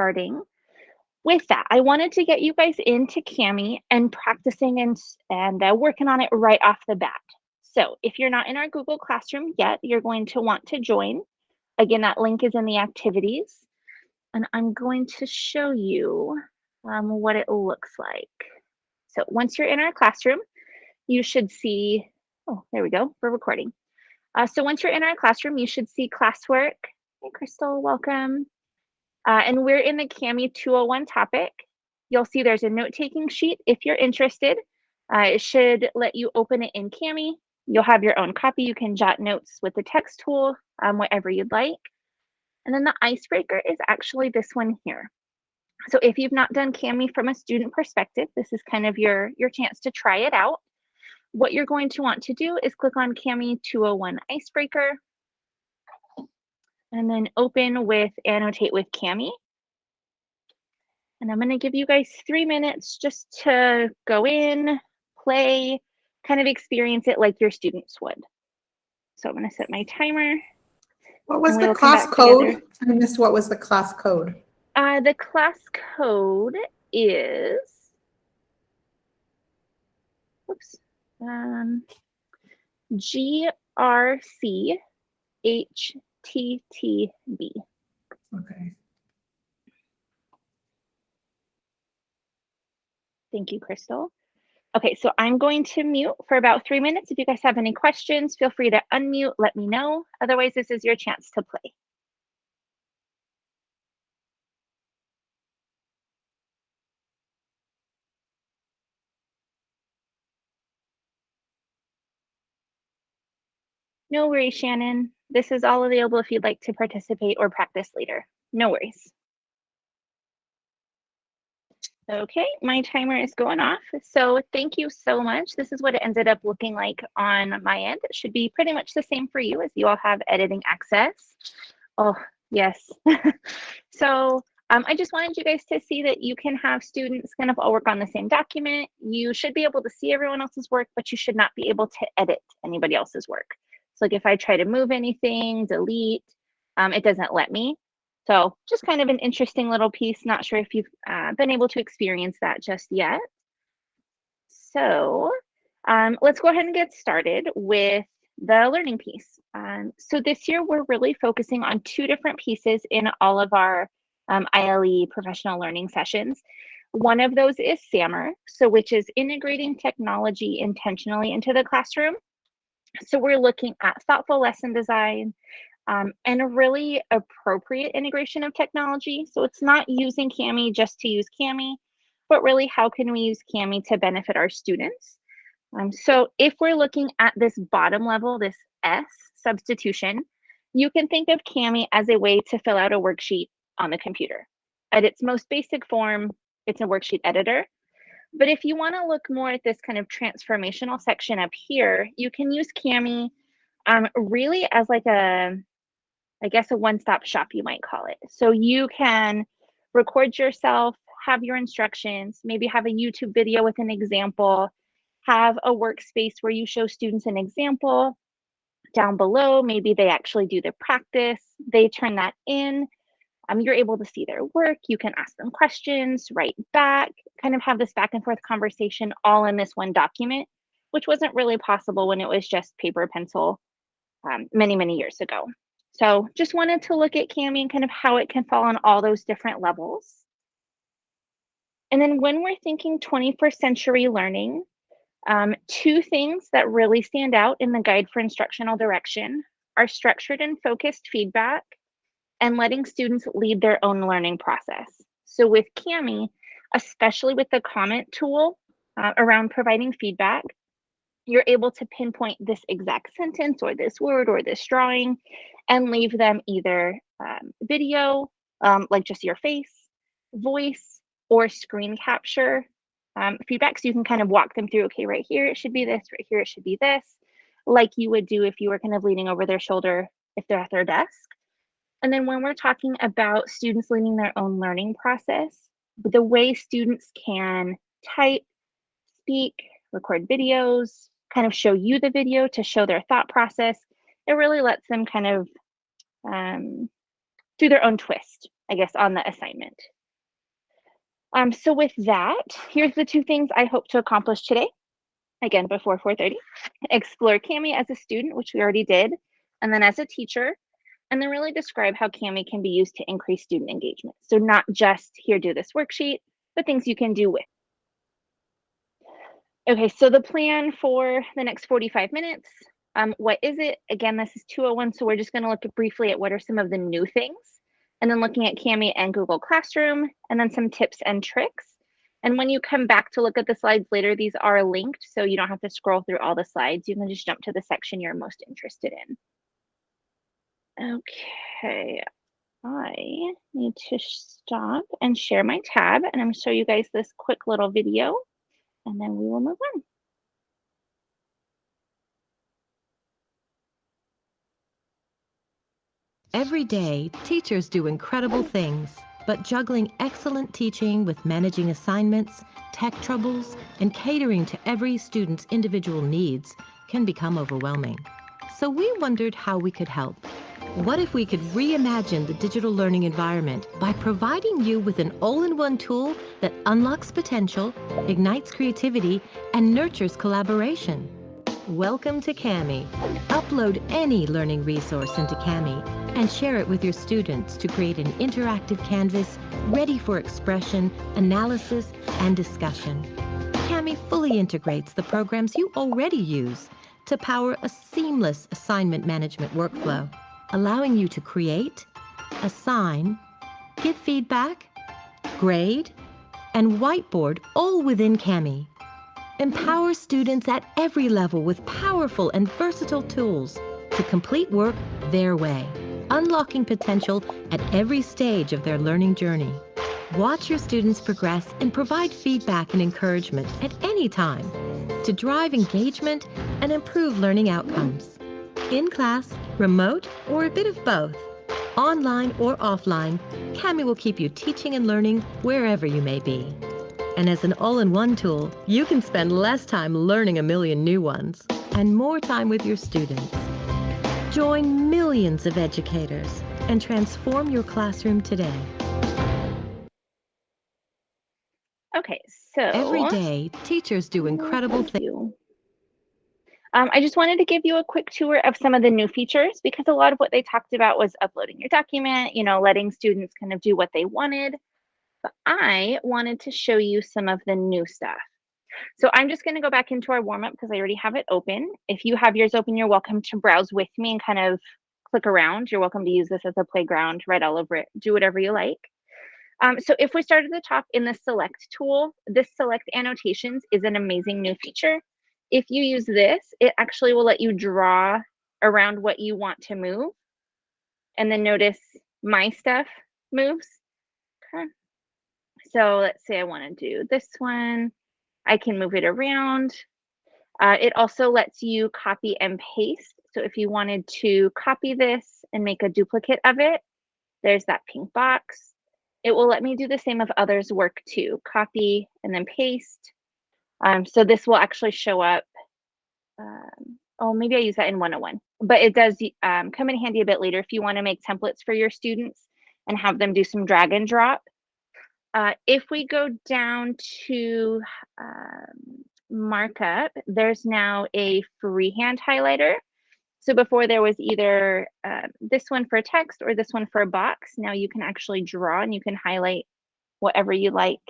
starting. With that, I wanted to get you guys into Kami and practicing and working on it right off the bat. So if you're not in our Google Classroom yet, you're going to want to join. Again, that link is in the activities. And I'm going to show you what it looks like. So once you're in our classroom, you should see, oh, there we go, we're recording. So once you're in our classroom, you should see classwork. Hey, Crystal, welcome. And we're in the Kami 201 topic. You'll see there's a note-taking sheet if you're interested. It should let you open it in Kami. You'll have your own copy. You can jot notes with the text tool, whatever you'd like. And then the icebreaker is actually this one here. So if you've not done Kami from a student perspective, this is kind of your chance to try it out. What you're going to want to do is click on Kami 201 icebreaker and then open with annotate with Kami. And I'm going to give you guys 3 minutes just to go in, play, kind of experience it like your students would. So I'm going to set my timer. What was the class code? Together. I missed what was the class code. The class code is, oops, GRCHTTB. Okay. Thank you, Crystal. Okay, so I'm going to mute for about 3 minutes. If you guys have any questions, feel free to unmute, let me know. Otherwise, this is your chance to play. No worries, Shannon. This is all available if you'd like to participate or practice later. No worries. Okay, my timer is going off. So thank you so much. This is what it ended up looking like on my end. It should be pretty much the same for you as you all have editing access. Oh, yes. So I just wanted you guys to see that you can have students kind of all work on the same document. You should be able to see everyone else's work, but you should not be able to edit anybody else's work. So like if I try to move anything, delete, it doesn't let me. So just kind of an interesting little piece. Not sure if you've been able to experience that just yet. So let's go ahead and get started with the learning piece. So this year we're really focusing on 2 different pieces in all of our ILE professional learning sessions. One of those is SAMR, so which is integrating technology intentionally into the classroom. So we're looking at thoughtful lesson design and a really appropriate integration of technology. So it's not using Kami just to use Kami, but really how can we use Kami to benefit our students? So if we're looking at this bottom level, this S, substitution, you can think of Kami as a way to fill out a worksheet on the computer. At its most basic form, it's a worksheet editor. But if you want to look more at this kind of transformational section up here, you can use Kami really as like a, I guess, a one-stop shop, you might call it. So you can record yourself, have your instructions, maybe have a YouTube video with an example, have a workspace where you show students an example. Down below, maybe they actually do the practice, they turn that in. You're able to see their work, you can ask them questions, write back, kind of have this back and forth conversation all in this one document, which wasn't really possible when it was just paper, pencil many, many years ago. So just wanted to look at Kami and kind of how it can fall on all those different levels. And then when we're thinking 21st century learning, 2 things that really stand out in the Guide for Instructional Direction are structured and focused feedback and letting students lead their own learning process. So with Kami, especially with the comment tool around providing feedback, you're able to pinpoint this exact sentence or this word or this drawing and leave them either video, like just your face, voice, or screen capture feedback. So you can kind of walk them through, okay, right here, it should be this, right here, it should be this, like you would do if you were kind of leaning over their shoulder if they're at their desk. And then when we're talking about students leading their own learning process, the way students can type, speak, record videos, kind of show you the video to show their thought process, it really lets them kind of do their own twist I guess, on the assignment. So with that, here's the two things I hope to accomplish today. Again, before 4:30, explore Kami as a student, which we already did, and then as a teacher, and then really describe how Kami can be used to increase student engagement. So not just here, do this worksheet, but things you can do with. Okay, so the plan for the next 45 minutes, what is it? Again, this is 201, so we're just gonna look briefly at what are some of the new things, and then looking at Kami and Google Classroom, and then some tips and tricks. And when you come back to look at the slides later, these are linked, so you don't have to scroll through all the slides. You can just jump to the section you're most interested in. Okay, I need to stop and share my tab, and I'm gonna show you guys this quick little video, and then we will move on. Every day, teachers do incredible things, but juggling excellent teaching with managing assignments, tech troubles, and catering to every student's individual needs can become overwhelming. So we wondered how we could help. What if we could reimagine the digital learning environment by providing you with an all-in-one tool that unlocks potential, ignites creativity, and nurtures collaboration? Welcome to Kami. Upload any learning resource into Kami and share it with your students to create an interactive canvas ready for expression, analysis, and discussion. Kami fully integrates the programs you already use to power a seamless assignment management workflow, allowing you to create, assign, give feedback, grade, and whiteboard all within Kami. Empower students at every level with powerful and versatile tools to complete work their way, unlocking potential at every stage of their learning journey. Watch your students progress and provide feedback and encouragement at any time to drive engagement and improve learning outcomes. In class, remote, or a bit of both, online or offline, Kami will keep you teaching and learning wherever you may be. And as an all-in-one tool, you can spend less time learning a million new ones and more time with your students. Join millions of educators and transform your classroom today. Okay, so Every day, teachers do incredible things. I just wanted to give you a quick tour of some of the new features because a lot of what they talked about was uploading your document, letting students kind of do what they wanted. But I wanted to show you some of the new stuff. So I'm just going to go back into our warm-up because I already have it open. If you have yours open, you're welcome to browse with me and kind of click around. You're welcome to use this as a playground, write all over it, do whatever you like. So if we start at the top in the select tool, this select annotations is an amazing new feature. If you use this, it actually will let you draw around what you want to move. And then notice my stuff moves. Okay. So let's say I want to do this one. I can move it around. It also lets you copy and paste. So if you wanted to copy this and make a duplicate of it, there's that pink box. It will let me do the same of others' work too. Copy and then paste. So this will actually show up. Oh, maybe I use that in 101. But it does come in handy a bit later if you want to make templates for your students and have them do some drag and drop. If we go down to markup, there's now a freehand highlighter. So before there was either this one for text or this one for a box. Now you can actually draw and you can highlight whatever you like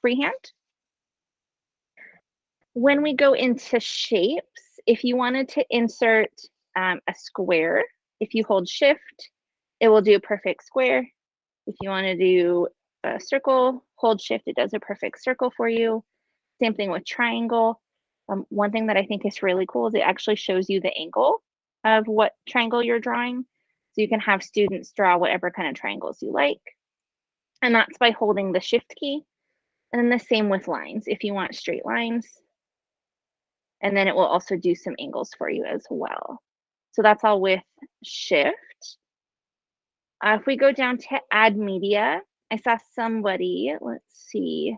freehand. When we go into shapes, if you wanted to insert a square, if you hold shift, it will do a perfect square. If you want to do a circle, hold shift, it does a perfect circle for you. Same thing with triangle. One thing that I think is really cool is it actually shows you the angle of what triangle you're drawing. So you can have students draw whatever kind of triangles you like. And that's by holding the shift key. And then the same with lines, if you want straight lines. And then it will also do some angles for you as well. So that's all with shift. If we go down to add media, I saw somebody, let's see,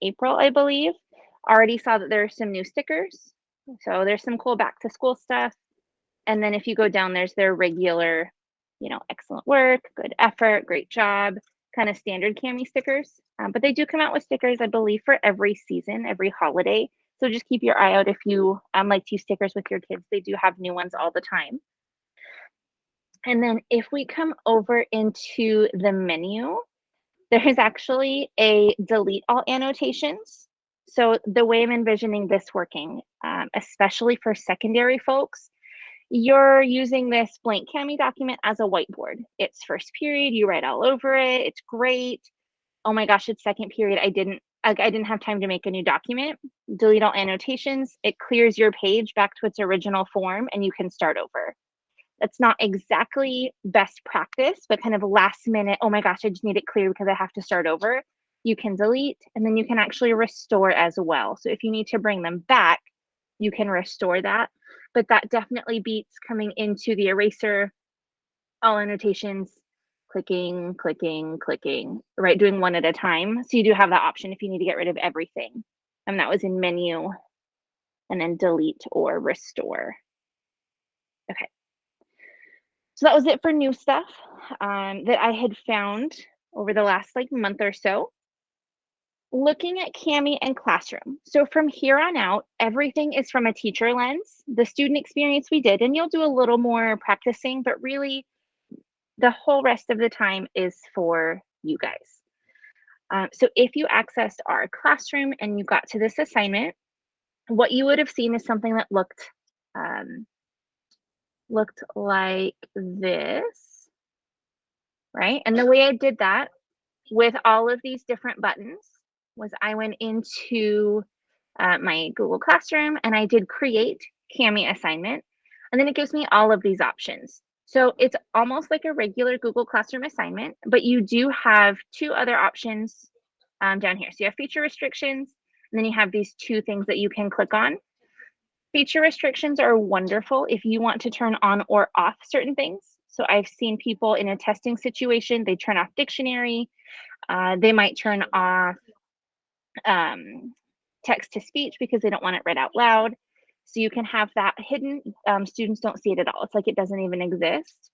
April, I believe, already saw that there are some new stickers. So there's some cool back to school stuff. And then if you go down, there's their regular excellent work, good effort, great job, kind of standard Kami stickers. But they do come out with stickers, I believe, for every season, every holiday. So just keep your eye out if you like to use stickers with your kids. They do have new ones all the time. And then if we come over into the menu, there is actually a delete all annotations. So the way I'm envisioning this working, especially for secondary folks, you're using this blank Kami document as a whiteboard. It's first period, you write all over it, it's great. Oh my gosh, it's second period, I didn't have time to make a new document. Delete all annotations, it clears your page back to its original form and you can start over. That's not exactly best practice, but kind of last minute, oh my gosh, I just need it clear because I have to start over. You can delete and then you can actually restore as well. So if you need to bring them back, you can restore that. But that definitely beats coming into the eraser, all annotations, clicking, clicking, clicking, right? Doing one at a time. So you do have that option if you need to get rid of everything. And that was in menu and then delete or restore. Okay. So that was it for new stuff that I had found over the last month or so. Looking at Kami and Classroom. So from here on out, everything is from a teacher lens. The student experience we did, and you'll do a little more practicing, but really the whole rest of the time is for you guys. So if you accessed our Classroom and you got to this assignment, what you would have seen is something that looked like this, right? And the way I did that with all of these different buttons was I went into my Google Classroom and I did create Kami assignment. And then it gives me all of these options. So it's almost like a regular Google Classroom assignment, but you do have two other options down here. So you have feature restrictions, and then you have these two things that you can click on. Feature restrictions are wonderful if you want to turn on or off certain things. So I've seen people in a testing situation, they turn off dictionary, they might turn off text to speech because they don't want it read out loud. So you can have that hidden. Students don't see it at all. It's like it doesn't even exist.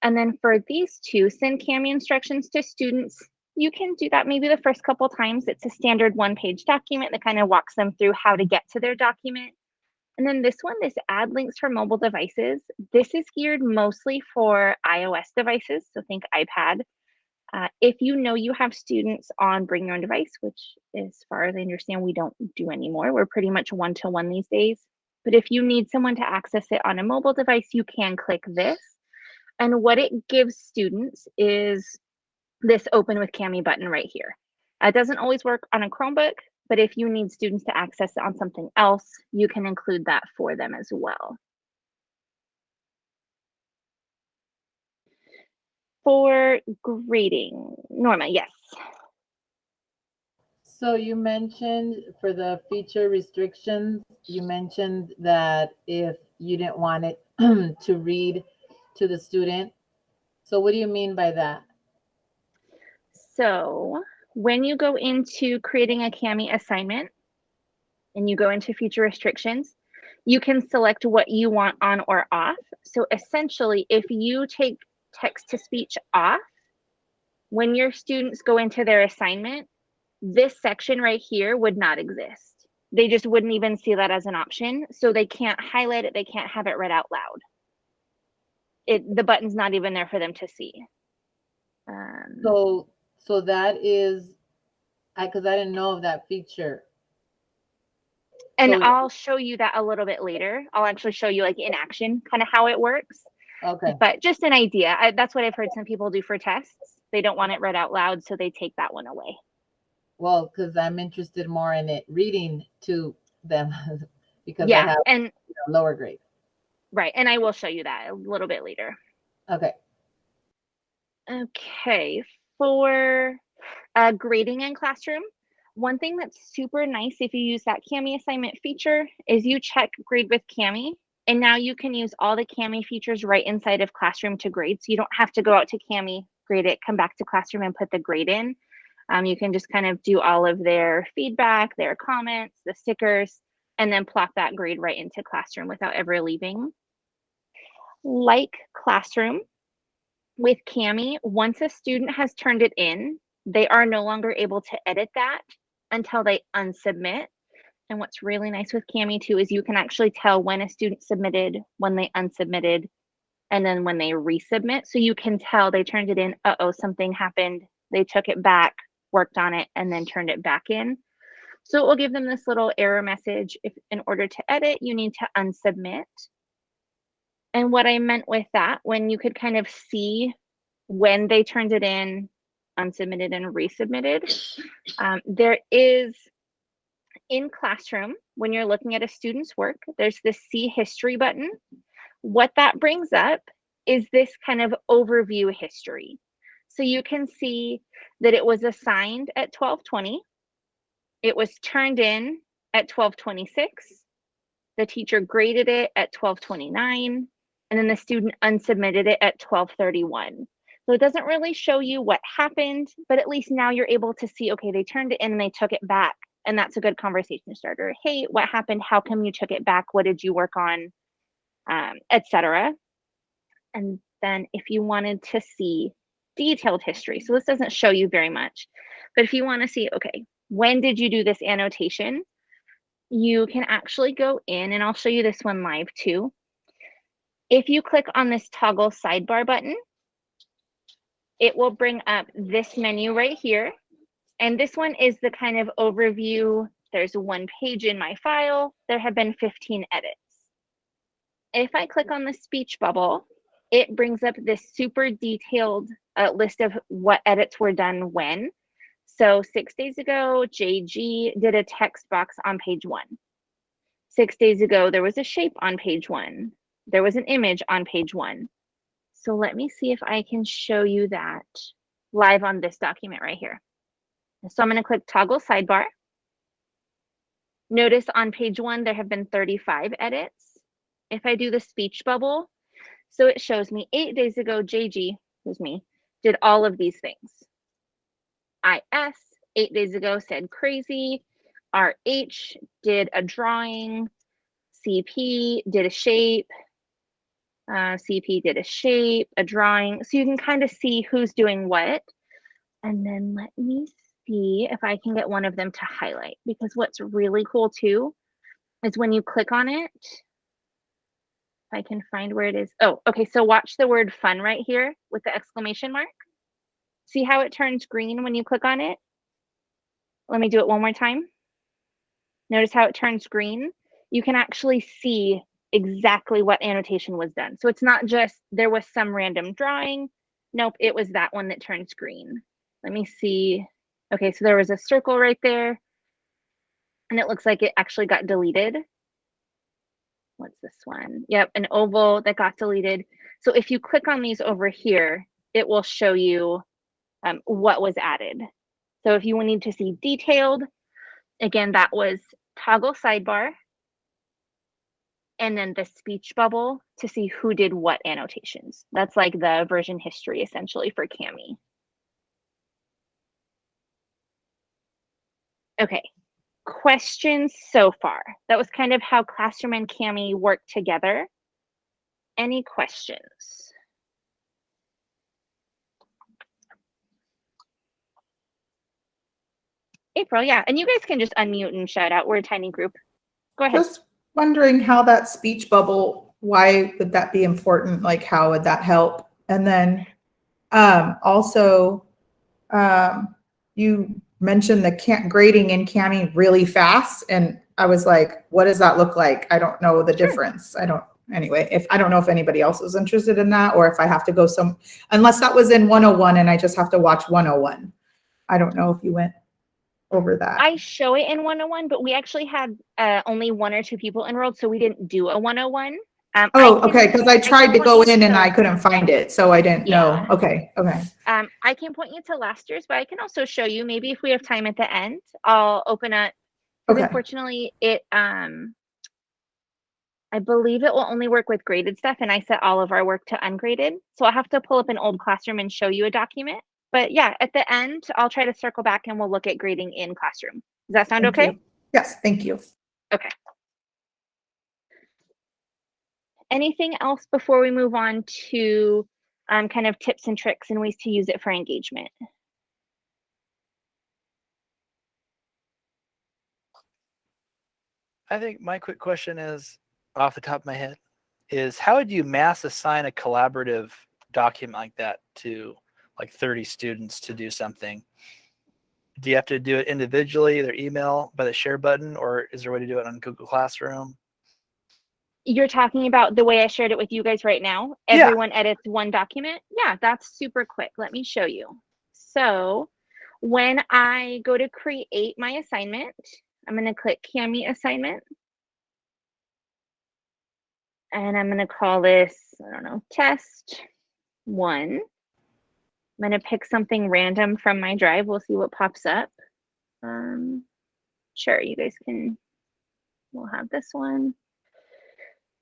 And then for these two, send Kami instructions to students. You can do that maybe the first couple times. It's a standard one-page document that kind of walks them through how to get to their document. And then this one, this add links for mobile devices. This is geared mostly for iOS devices. So think iPad. If you know you have students on bring your own device, which as far as I understand, we don't do anymore. We're pretty much one-to-one these days. But if you need someone to access it on a mobile device, you can click this. And what it gives students is this open with Kami button right here. It doesn't always work on a Chromebook, but if you need students to access it on something else, you can include that for them as well. For grading, Norma, yes. So you mentioned for the feature restrictions, you mentioned that if you didn't want it to read to the student. So what do you mean by that? So when you go into creating a Kami assignment and you go into feature restrictions, you can select what you want on or off. So essentially, if you take text to speech off, when your students go into their assignment, this section right here would not exist. They just wouldn't even see that as an option. So they can't highlight it. They can't have it read out loud. The button's not even there for them to see. So that is, because I didn't know of that feature. And So, I'll show you that a little bit later. I'll actually show you in action kind of how it works. okay. But just an idea. That's what I've heard some people do for tests. They don't want it read out loud, so they take that one away. Well, because I'm interested more in it reading to them because yeah, I have and lower grade. Right, and I will show you that a little bit later. Okay. Okay, for grading in Classroom, one thing that's super nice if you use that Kami assignment feature is you check grade with Kami, and now you can use all the Kami features right inside of Classroom to grade. So you don't have to go out to Kami, grade it, come back to Classroom and put the grade in. You can just kind of do all of their feedback, their comments, the stickers, and then plop that grade right into Classroom without ever leaving. Like Classroom, with Kami, once a student has turned it in, they are no longer able to edit that until they unsubmit. And what's really nice with Kami too is you can actually tell when a student submitted, when they unsubmitted, and then when they resubmit. So you can tell they turned it in, uh-oh, something happened. They took it back, worked on it, and then turned it back in. So it will give them this little error message. If in order to edit, you need to unsubmit. And what I meant with that, when you could kind of see when they turned it in, unsubmitted and resubmitted, there is in Classroom, when you're looking at a student's work, there's this See History button. What that brings up is this kind of overview history. So you can see that it was assigned at 12:20. It was turned in at 12:26. The teacher graded it at 12:29. And then the student unsubmitted it at 12:31. So it doesn't really show you what happened, but at least now you're able to see, okay, they turned it in and they took it back. And that's a good conversation starter. Hey, what happened? How come you took it back? What did you work on? Etc. And then if you wanted to see detailed history, so this doesn't show you very much, but if you want to see, okay, when did you do this annotation? You can actually go in, and I'll show you this one live too. If you click on this toggle sidebar button, it will bring up this menu right here. And this one is the kind of overview. There's one page in my file. There have been 15 edits. If I click on the speech bubble, it brings up this super detailed list of what edits were done when. So 6 days ago, JG did a text box on page 1. 6 days ago, there was a shape on page 1. There was an image on page 1. So let me see if I can show you that live on this document right here. So I'm going to click toggle sidebar. Notice on page 1, there have been 35 edits. If I do the speech bubble, so it shows me 8 days ago, JG, who's me, did all of these things. IS, 8 days ago, said crazy. RH did a drawing. CP did a shape. CP did a shape, a drawing. So you can kind of see who's doing what. And then let me see if I can get one of them to highlight, because what's really cool too is when you click on it, if I can find where it is. Oh, okay. So watch the word fun right here with the exclamation mark. See how it turns green when you click on it? Let me do it one more time. Notice how it turns green. You can actually see exactly what annotation was done. So it's not just there was some random drawing. Nope, it was that one that turns green. Let me see. Okay, so there was a circle right there, and it looks like it actually got deleted. What's this one? Yep, an oval that got deleted. So if you click on these over here, it will show you what was added. So if you need to see detailed, again, that was toggle sidebar, and then the speech bubble to see who did what annotations. That's like the version history essentially for Kami. Okay, questions so far? That was kind of how Classroom and Kami work together. Any questions? April, yeah, and you guys can just unmute and shout out. We're a tiny group. Go ahead. Just wondering how that speech bubble, why would that be important? Like, how would that help? And then also, you mentioned the grading in Kami really fast. And I was like, what does that look like? I don't know the difference. Anyway, I don't know if anybody else is interested in that, or if I have to go unless that was in 101 and I just have to watch 101. I don't know if you went over that. I show it in 101, but we actually had only 1 or 2 people enrolled, so we didn't do a 101. Okay, because I tried to go in and I couldn't find it, so I didn't know. Okay. I can point you to last year's, but I can also show you. Maybe if we have time at the end, I'll open up. Because unfortunately, it I believe it will only work with graded stuff, and I set all of our work to ungraded. So I'll have to pull up an old Classroom and show you a document. But yeah, at the end, I'll try to circle back and we'll look at grading in Classroom. Does that sound okay? Yes, thank you. Okay. Anything else before we move on to kind of tips and tricks and ways to use it for engagement. I think my quick question is, off the top of my head, is how would you mass assign a collaborative document like that to like 30 students to do something? Do you have to do it individually, their email by the share button, or is there a way to do it on Google Classroom? You're talking about the way I shared it with you guys right now. Yeah. Everyone edits one document. Yeah, that's super quick. Let me show you. So when I go to create my assignment, I'm going to click Kami assignment. And I'm going to call this, I don't know, test 1. I'm going to pick something random from my drive. We'll see what pops up. Sure, you guys can, we'll have this one.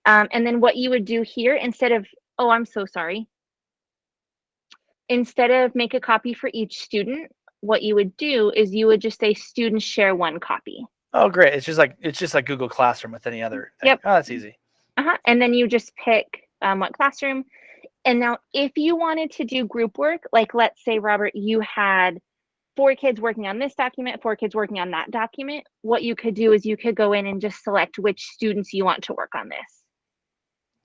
And then what you would do here, instead of, oh, I'm so sorry. Instead of make a copy for each student, what you would do is you would just say students share 1 copy. Oh, great. It's just like Google Classroom with any other thing. Yep. Oh, that's easy. And then you just pick what classroom. And now if you wanted to do group work, like let's say, Robert, you had 4 kids working on this document, 4 kids working on that document, what you could do is you could go in and just select which students you want to work on this.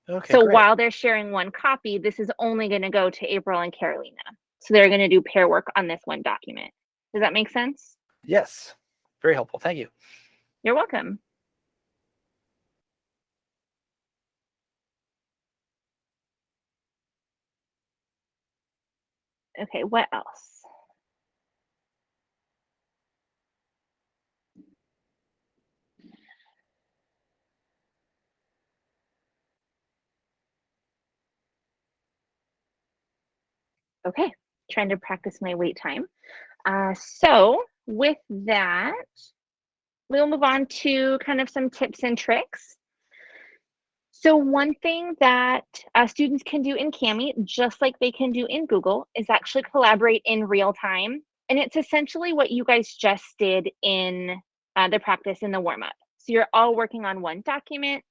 Okay, So great. while they're sharing 1 copy, this is only going to go to April and Carolina. So they're going to do pair work on this 1 document. Does that make sense? Yes. Very helpful. Thank you. You're welcome. Okay, what else? Okay, trying to practice my wait time. So with that, we'll move on to kind of some tips and tricks. So one thing that students can do in Kami, just like they can do in Google, is actually collaborate in real time. And it's essentially what you guys just did in the practice in the warm-up. So you're all working on 1 document.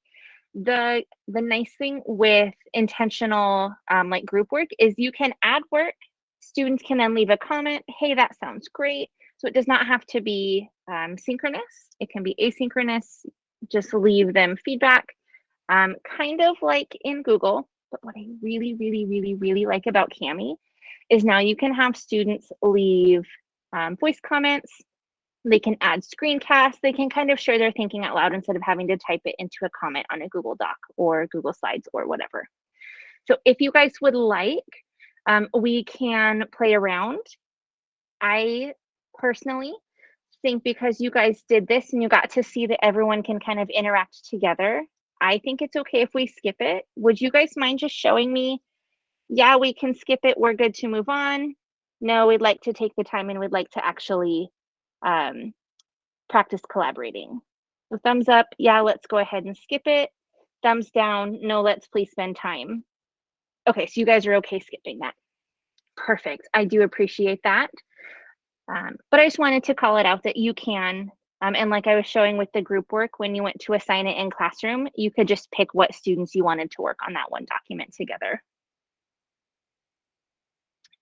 The nice thing with intentional like group work is you can add work. Students can then leave a comment, hey, that sounds great. So it does not have to be synchronous. It can be asynchronous. Just leave them feedback. Kind of like in Google, but what I really, really, really, really like about Kami is now you can have students leave voice comments. They can add screencasts. They can kind of share their thinking out loud instead of having to type it into a comment on a Google Doc or Google Slides or whatever. So if you guys would like, we can play around. I personally think because you guys did this and you got to see that everyone can kind of interact together, I think it's okay if we skip it. Would you guys mind just showing me, yeah, we can skip it, we're good to move on? No, we'd like to take the time and we'd like to actually practice collaborating. So thumbs up, yeah, let's go ahead and skip it. Thumbs down, no, let's please spend time. Okay, so you guys are okay skipping that. Perfect, I do appreciate that. But I just wanted to call it out that you can, and like I was showing with the group work, when you went to assign it in classroom, you could just pick what students you wanted to work on that 1 document together.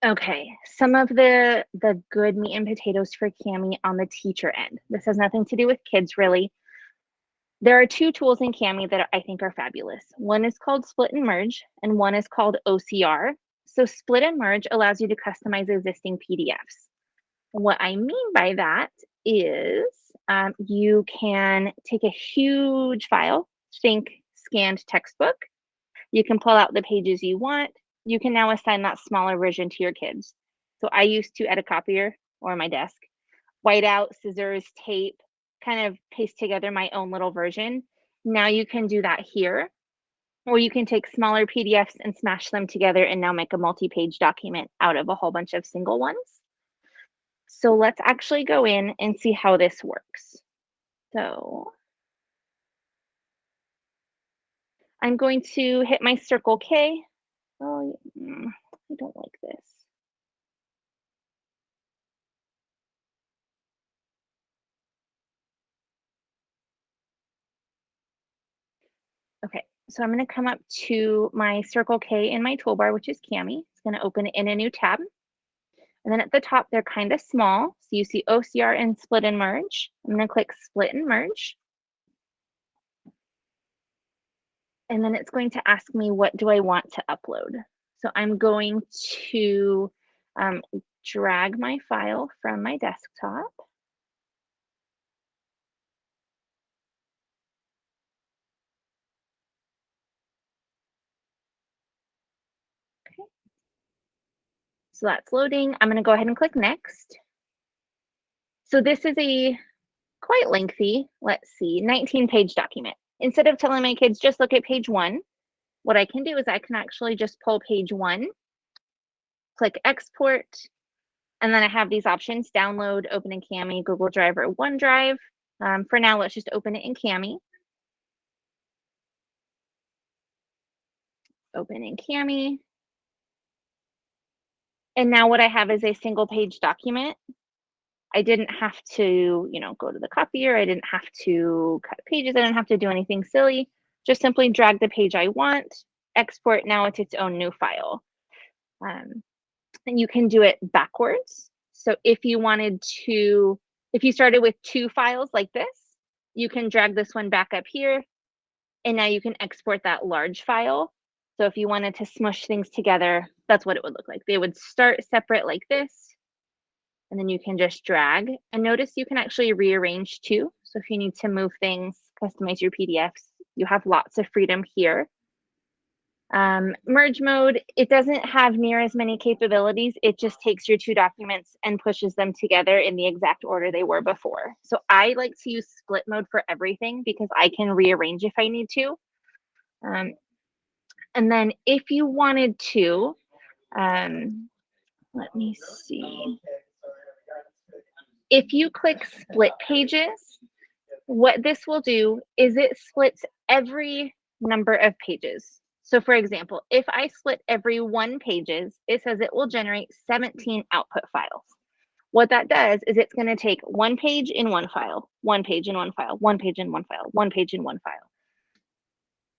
Okay, some of the good meat and potatoes for Kami on the teacher end. This has nothing to do with kids really. There are 2 tools in Kami that I think are fabulous. One is called Split and Merge, and one is called OCR. So Split and Merge allows you to customize existing PDFs. What I mean by that is you can take a huge file, think scanned textbook. You can pull out the pages you want. You can now assign that smaller version to your kids. So I used to, at a copier or my desk, white out, scissors, tape, kind of paste together my own little version. Now you can do that here, or you can take smaller PDFs and smash them together and now make a multi-page document out of a whole bunch of single ones. So let's actually go in and see how this works. So I'm going to hit my Circle K. Oh, I don't like this. Okay, so I'm going to come up to my Circle K in my toolbar, which is Kami. It's going to open it in a new tab. And then at the top, they're kind of small. So you see OCR and split and merge. I'm going to click split and merge. And then it's going to ask me, what do I want to upload? So I'm going to drag my file from my desktop. Okay. So that's loading. I'm going to go ahead and click next. So this is a quite lengthy, let's see, 19-page document. Instead of telling my kids just look at page 1, what I can do is I can actually just pull page 1, click export, and then I have these options: download, open in Kami, Google Drive, or OneDrive. For now, let's just open it in Kami. Open in Kami. And now what I have is a single page document. I didn't have to, go to the copier. I didn't have to cut pages. I didn't have to do anything silly. Just simply drag the page I want, export. Now it's its own new file. And you can do it backwards. So if you started with 2 files like this, you can drag this one back up here. And now you can export that large file. So if you wanted to smush things together, that's what it would look like. They would start separate like this. And then you can just drag. And notice you can actually rearrange too. So if you need to move things, customize your PDFs, you have lots of freedom here. Merge mode, it doesn't have near as many capabilities. It just takes your 2 documents and pushes them together in the exact order they were before. So I like to use split mode for everything because I can rearrange if I need to. And then if you wanted to, let me see. If you click split pages, what this will do is it splits every number of pages. So for example, if I split every 1 pages, it says it will generate 17 output files. What that does is it's going to take 1 page in 1 file, 1 page in 1 file, 1 page in 1 file, 1 page in 1 file.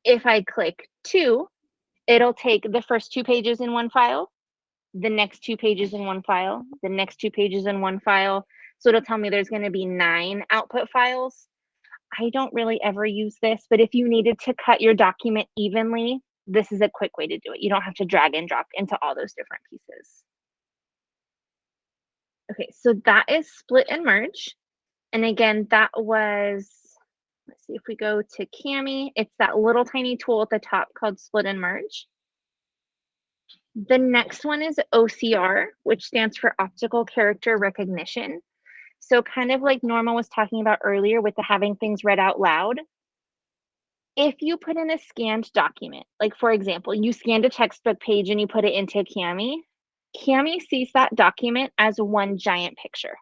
If I click 2, it'll take the first 2 pages in 1 file, the next 2 pages in 1 file, the next 2 pages in 1 file. So it'll tell me there's going to be 9 output files. I don't really ever use this, but if you needed to cut your document evenly, this is a quick way to do it. You don't have to drag and drop into all those different pieces. Okay, so that is split and merge. And again, that was, let's see, if we go to Kami, it's that little tiny tool at the top called split and merge. The next one is OCR, which stands for optical character recognition. So kind of like Norma was talking about earlier with the having things read out loud. If you put in a scanned document, like for example, you scanned a textbook page and you put it into Kami, Kami sees that document as one giant picture.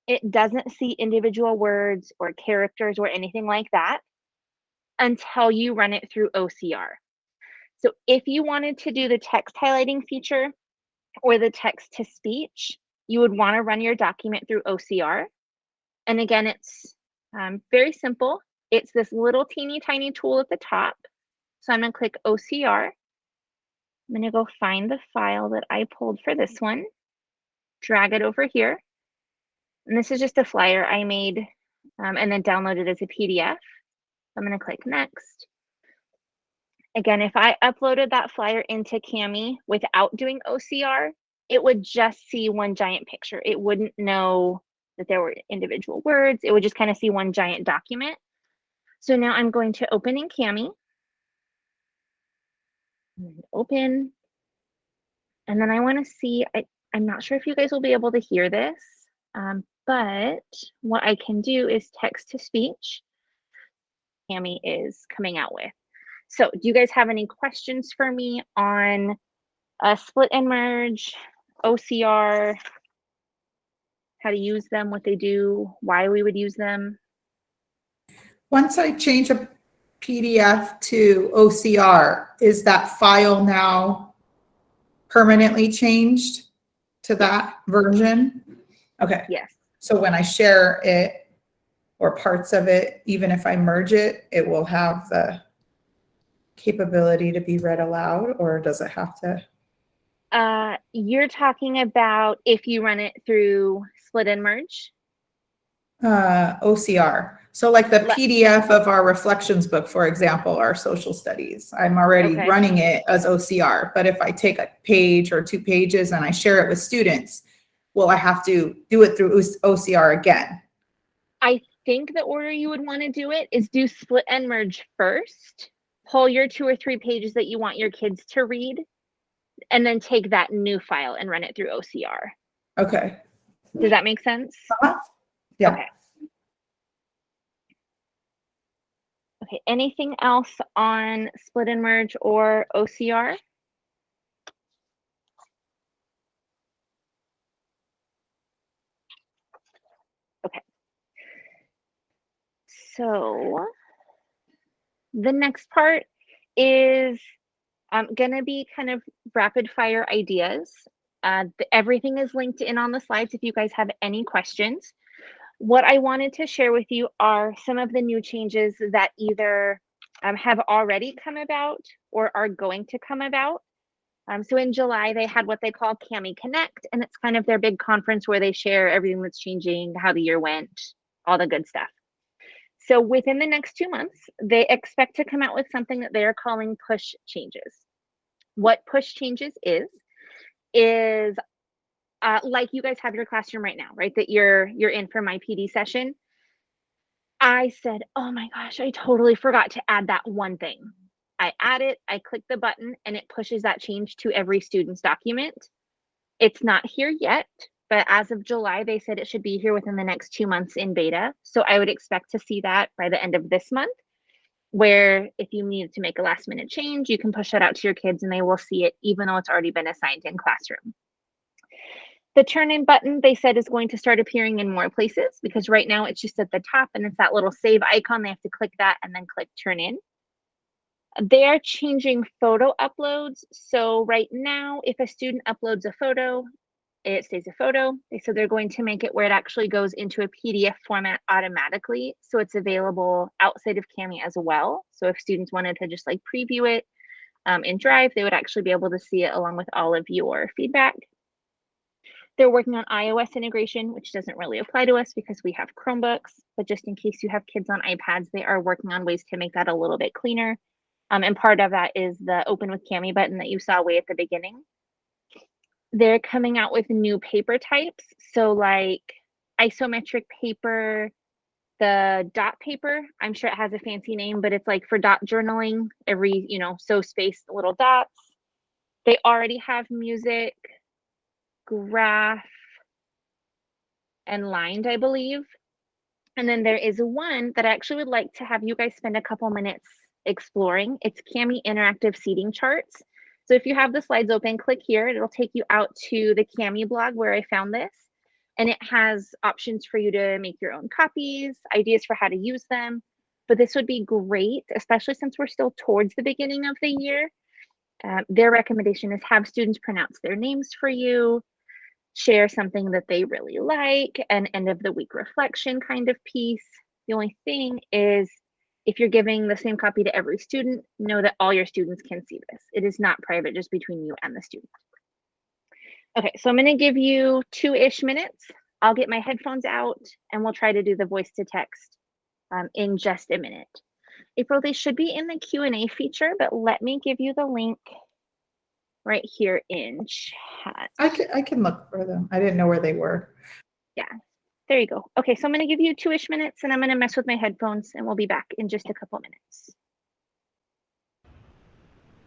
It doesn't see individual words or characters or anything like that until you run it through OCR. So if you wanted to do the text highlighting feature or the text to speech, you would want to run your document through OCR. And again, it's very simple. It's this little teeny tiny tool at the top. So I'm going to click OCR. I'm going to go find the file that I pulled for this one, drag it over here. And this is just a flyer I made and then downloaded as a PDF. I'm going to click next. Again, if I uploaded that flyer into Kami without doing OCR, it would just see one giant picture. It wouldn't know that there were individual words. It would just kind of see one giant document. So now I'm going to open in Kami. Open. And then I want to see, I'm not sure if you guys will be able to hear this, but what I can do is text to speech. Kami is coming out with. So do you guys have any questions for me on split and merge, OCR, how to use them, what they do, why we would use them? Once I change a PDF to OCR, is that file now permanently changed to that version? Okay. Yes. So when I share it or parts of it, even if I merge it, it will have the capability to be read aloud, or does it have to? You're talking about if you run it through Split and Merge? OCR. So like the Le- PDF of our reflections book, for example, our social studies, I'm already Okay. running it as OCR. But if I take a page or 2 pages and I share it with students, will I have to do it through OCR again? I think the order you would want to do it is do Split and Merge first, pull your 2 or 3 pages that you want your kids to read, and then take that new file and run it through OCR. Okay. Does that make sense? Yeah. Okay. Okay, anything else on Split and Merge or OCR? Okay. So the next part is going to be kind of rapid fire ideas. Everything is linked in on the slides if you guys have any questions. What I wanted to share with you are some of the new changes that either have already come about or are going to come about. So in July, they had what they call CAMI Connect, and it's kind of their big conference where they share everything that's changing, how the year went, all the good stuff. So within the next 2 months, they expect to come out with something that they are calling push changes. What push changes is like you guys have your classroom right now, right? That you're in for my PD session. I said, oh my gosh, I totally forgot to add that one thing. I add it, I click the button, and it pushes that change to every student's document. It's not here yet, but as of July, they said it should be here within the next 2 months in beta. So I would expect to see that by the end of this month, where if you need to make a last minute change, you can push that out to your kids and they will see it even though it's already been assigned in classroom. The turn in button, they said, is going to start appearing in more places because right now it's just at the top and it's that little save icon. They have to click that and then click turn in. They are changing photo uploads. So right now, if a student uploads a photo, it stays a photo. They said they're going to make it where it actually goes into a PDF format automatically. So it's available outside of CAMI as well. So if students wanted to just like preview it in Drive, they would actually be able to see it along with all of your feedback. They're working on iOS integration, which doesn't really apply to us because we have Chromebooks, but just in case you have kids on iPads, they are working on ways to make that a little bit cleaner. And part of that is the Open with CAMI button that you saw way at the beginning. They're coming out with new paper types. So like isometric paper, the dot paper, I'm sure it has a fancy name, but it's like for dot journaling, every, so spaced little dots. They already have music, graph, and lined, I believe. And then there is one that I actually would like to have you guys spend a couple minutes exploring. It's CAMI interactive seating charts. So if you have the slides open, click here. It'll take you out to the CAMI blog where I found this. And it has options for you to make your own copies, ideas for how to use them. But this would be great, especially since we're still towards the beginning of the year. Their recommendation is have students pronounce their names for you, share something that they really like, an end of the week reflection kind of piece. The only thing is, if you're giving the same copy to every student, know that all your students can see this. It is not private, just between you and the student. Okay, so I'm going to give you 2-ish minutes. I'll get my headphones out and we'll try to do the voice to text in just a minute. April, they should be in the Q&A feature, but let me give you the link right here in chat. I can look for them. I didn't know where they were. Yeah, there you go. Okay, so I'm going to give you 2-ish minutes and I'm going to mess with my headphones and we'll be back in just a couple minutes.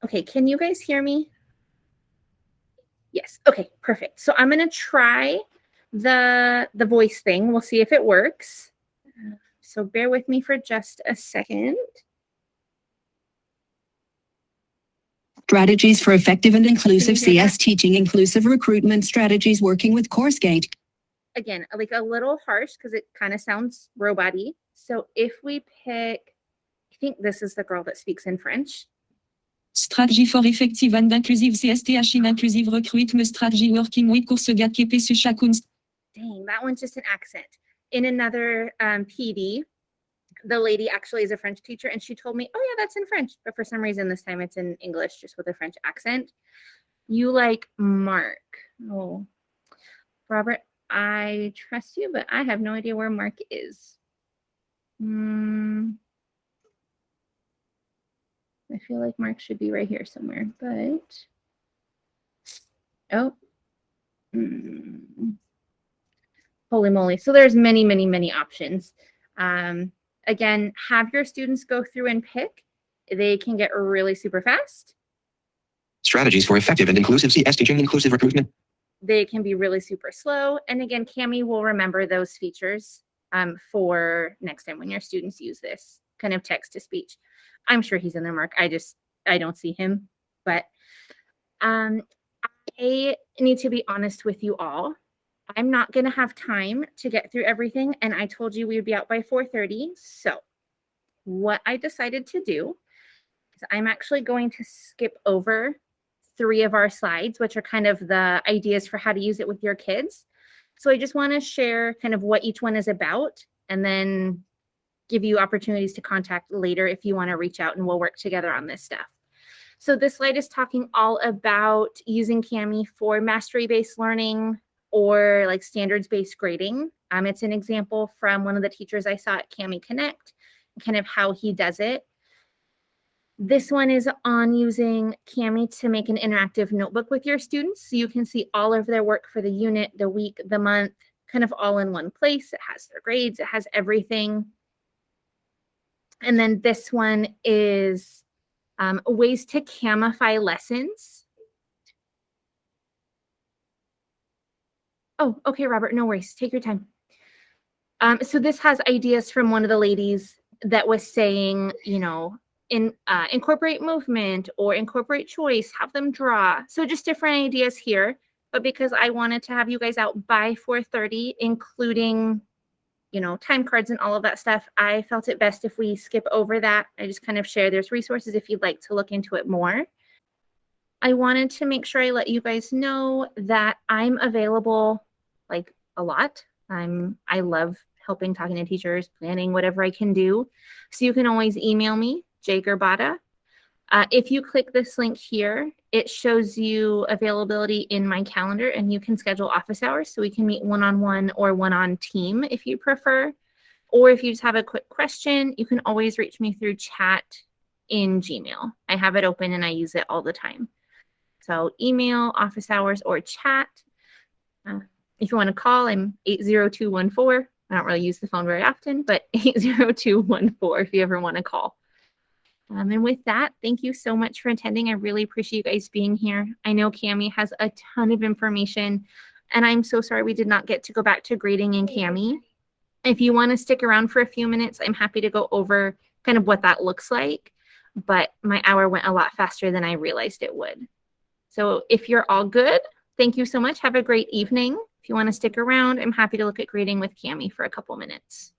Okay, can you guys hear me? Yes, okay, perfect. So I'm going to try the voice thing. We'll see if it works. So bear with me for just a second. Strategies for effective and inclusive CS teaching, inclusive recruitment strategies, working with CourseGate. Again, like a little harsh because it kind of sounds robot-y. So if we pick, I think this is the girl that speaks in French. Strategy for effective and inclusive CSTH in inclusive recruitment strategy, working with CourseGate KP chacun. Dang, that one's just an accent. In another PD, the lady actually is a French teacher and she told me, oh yeah, that's in French. But for some reason this time it's in English just with a French accent. You like Mark. Oh, Robert, I trust you, but I have no idea where Mark is. I feel like Mark should be right here somewhere, but oh, holy moly. So there's many, many, many options. Again, have your students go through and pick. They can get really super fast. Strategies for effective and inclusive CS teaching, inclusive recruitment. They can be really super slow. And again, Cami will remember those features for next time when your students use this kind of text to speech. I'm sure he's in there, Mark. I don't see him, but I need to be honest with you all. I'm not going to have time to get through everything. And I told you we would be out by 4:30. So what I decided to do is I'm actually going to skip over 3 of our slides, which are kind of the ideas for how to use it with your kids. So I just want to share kind of what each one is about and then give you opportunities to contact later if you want to reach out, and we'll work together on this stuff. So this slide is talking all about using Cami for mastery-based learning or like standards-based grading. It's an example from one of the teachers I saw at Cami Connect, kind of how he does it. This one is on using Cami to make an interactive notebook with your students, so you can see all of their work for the unit, the week, the month, kind of all in one place. It has their grades, it has everything. And then this one is ways to camify lessons. Oh, okay, Robert, no worries. Take your time. So this has ideas from one of the ladies that was saying, you know, incorporate movement or incorporate choice, have them draw. So just different ideas here. But because I wanted to have you guys out by 4:30, including, you know, time cards and all of that stuff, I felt it best if we skip over that. I just kind of share there's resources if you'd like to look into it more. I wanted to make sure I let you guys know that I'm available like a lot. I love helping, talking to teachers, planning, whatever I can do. So you can always email me, Jay Gerbata. If you click this link here, it shows you availability in my calendar, and you can schedule office hours so we can meet one-on-one or one-on-team if you prefer. Or if you just have a quick question, you can always reach me through chat in Gmail. I have it open and I use it all the time. So email, office hours, or chat. If you want to call, I'm 80214. I don't really use the phone very often, but 80214 if you ever want to call. And with that, thank you so much for attending. I really appreciate you guys being here. I know Cami has a ton of information, and I'm so sorry we did not get to go back to grading in Cami. If you want to stick around for a few minutes, I'm happy to go over kind of what that looks like, but my hour went a lot faster than I realized it would. So if you're all good, thank you so much. Have a great evening. If you want to stick around, I'm happy to look at grading with Cami for a couple minutes.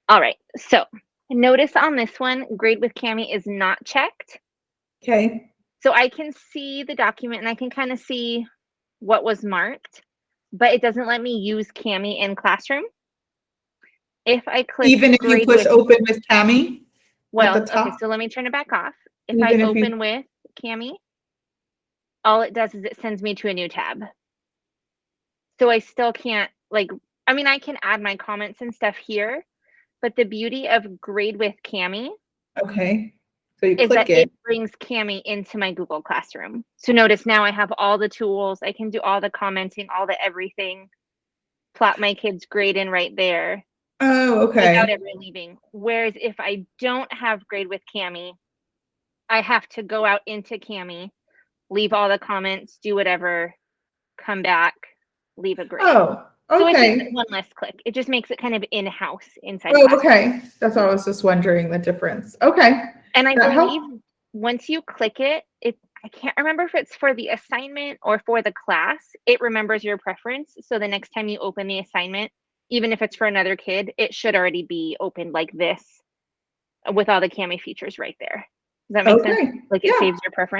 All right, so notice on this one, grade with Cami is not checked. Okay. So I can see the document and I can kind of see what was marked, but it doesn't let me use Cami in Classroom. If I click Even if you grade push with, open with Cami? well, the top? okay, so let me turn it back off. If Even I if you- open with Cami, all it does is it sends me to a new tab. So I still can't, like, I mean, I can add my comments and stuff here, but the beauty of grade with Cami Okay. So you is click that it. it brings Cami into my Google Classroom. So notice now I have all the tools. I can do all the commenting, all the everything, plot my kids' grade in right there. Oh, Without okay. ever leaving. Whereas if I don't have grade with Cami, I have to go out into Cami, leave all the comments, do whatever, come back, leave a grade. Oh, So it's just okay. one less click. It just makes it kind of in-house inside Oh, Classroom. okay. That's what I was just wondering, the difference. Okay. And I That help- believe once you click it, I can't remember if it's for the assignment or for the class, it remembers your preference. So the next time you open the assignment, even if it's for another kid, it should already be opened like this with all the Cami features right there. Does that make sense? Okay. Like it Yeah. saves your preference?